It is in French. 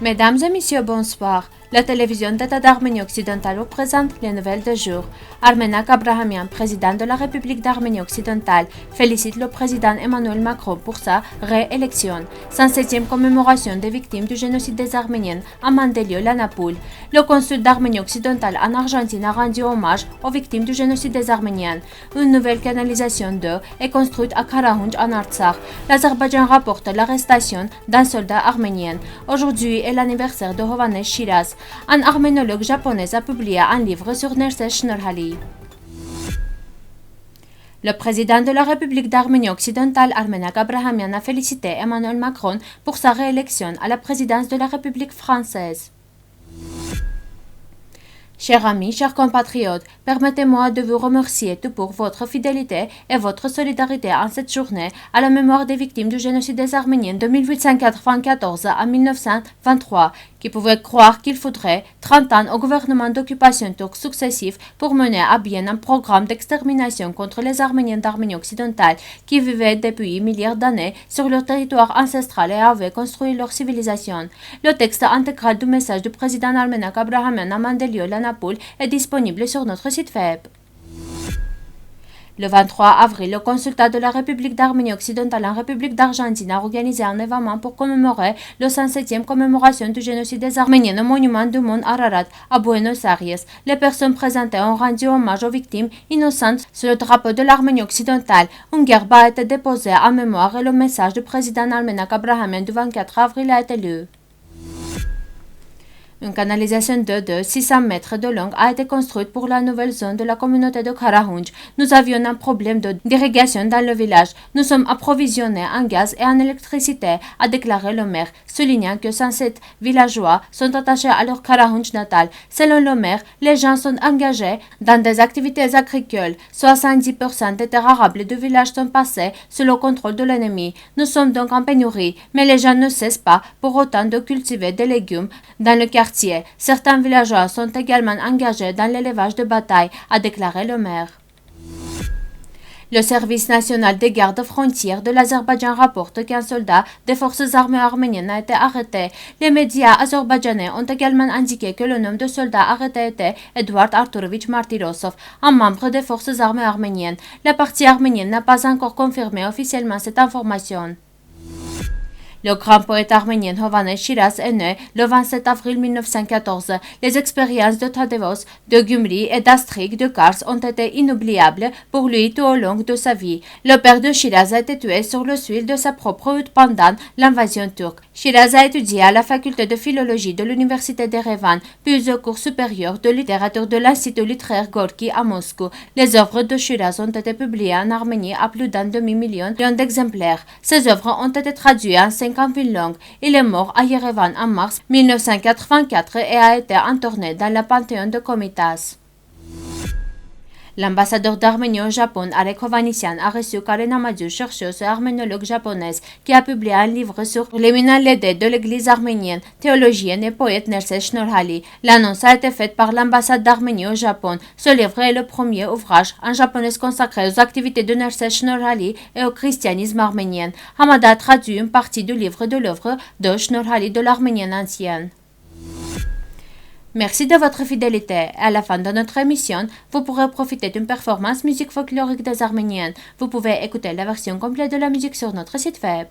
Mesdames et messieurs, bonsoir. La télévision d'État d'Arménie occidentale vous présente les nouvelles du jour. Armenak Abrahamian, président de la République d'Arménie occidentale, félicite le président Emmanuel Macron pour sa réélection. 107e commémoration des victimes du génocide des Arméniens à Mandelieu-la-Napoule. Le consul d'Arménie occidentale en Argentine a rendu hommage aux victimes du génocide des Arméniens. Une nouvelle canalisation d'eau est construite à Karahunj en Artsakh. L'Azerbaïdjan rapporte l'arrestation d'un soldat arménien. Aujourd'hui est l'anniversaire de Hovhannes Shiraz. Un arménologue japonais a publié un livre sur Nerses Shnorhali. Le président de la République d'Arménie occidentale, Armenak Abrahamian, a félicité Emmanuel Macron pour sa réélection à la présidence de la République française. Chers amis, chers compatriotes, permettez-moi de vous remercier tout pour votre fidélité et votre solidarité en cette journée à la mémoire des victimes du génocide des Arméniens de 1894 à 1923, qui pouvaient croire qu'il faudrait 30 ans au gouvernement d'occupation turc successifs pour mener à bien un programme d'extermination contre les Arméniens d'Arménie occidentale qui vivaient depuis milliards d'années sur leur territoire ancestral et avaient construit leur civilisation. Le texte intégral du message du président Armenak Abrahamian à Mandelieu-la-Napoule est disponible sur notre site web. Le 23 avril, le consulat de la République d'Arménie occidentale en République d'Argentine a organisé un événement pour commémorer la 107e commémoration du génocide des Arméniens au monument du mont Ararat à Buenos Aires. Les personnes présentées ont rendu hommage aux victimes innocentes sur le drapeau de l'Arménie occidentale. Une gerbe a été déposée en mémoire et le message du président Armenak Abrahamian du 24 avril a été lu. Une canalisation d'eau de 600 mètres de long a été construite pour la nouvelle zone de la communauté de Karahunj. Nous avions un problème d'irrigation dans le village. Nous sommes approvisionnés en gaz et en électricité, a déclaré le maire, soulignant que 107 villageois sont attachés à leur Karahunj natal. Selon le maire, les gens sont engagés dans des activités agricoles. 70% des terres arables du village sont passées sous le contrôle de l'ennemi. Nous sommes donc en pénurie, mais les gens ne cessent pas pour autant de cultiver des légumes dans le quartier. Certains villageois sont également engagés dans l'élevage de bataille, a déclaré le maire. Le service national des gardes frontières de l'Azerbaïdjan rapporte qu'un soldat des forces armées arméniennes a été arrêté. Les médias azerbaïdjanais ont également indiqué que le nom de soldat arrêté était Eduard Arturovich Martirosov, un membre des forces armées arméniennes. La partie arménienne n'a pas encore confirmé officiellement cette information. Le grand poète arménien Hovhannes Shiraz est né le 27 avril 1914. Les expériences de Tadevos, de Gyumri et d'Astrik de Kars ont été inoubliables pour lui tout au long de sa vie. Le père de Shiraz a été tué sur le sol de sa propre hutte pendant l'invasion turque. Shiraz a étudié à la faculté de philologie de l'université d'Erevan, puis au cours supérieur de littérature de l'Institut littéraire Gorki à Moscou. Les œuvres de Shiraz ont été publiées en Arménie à plus d'un demi-million d'exemplaires. Ces œuvres ont été traduites en 50 langues. Il est mort à Yerevan en mars 1984 et a été enterré dans le Panthéon de Komitas. L'ambassadeur d'Arménie au Japon, Arek Hovhannisyan, a reçu Karen Amadou, chercheuse et arménologue japonaise, qui a publié un livre sur l'éminalité de l'église arménienne, théologienne et poète Nerses Shnorhali. L'annonce a été faite par l'ambassade d'Arménie au Japon. Ce livre est le premier ouvrage en japonais consacré aux activités de Nerses Shnorhali et au christianisme arménien. Hamada a traduit une partie du livre de l'œuvre de Shnorhali de l'arménienne ancienne. Merci de votre fidélité. À la fin de notre émission, vous pourrez profiter d'une performance musique folklorique des Arméniens. Vous pouvez écouter la version complète de la musique sur notre site web.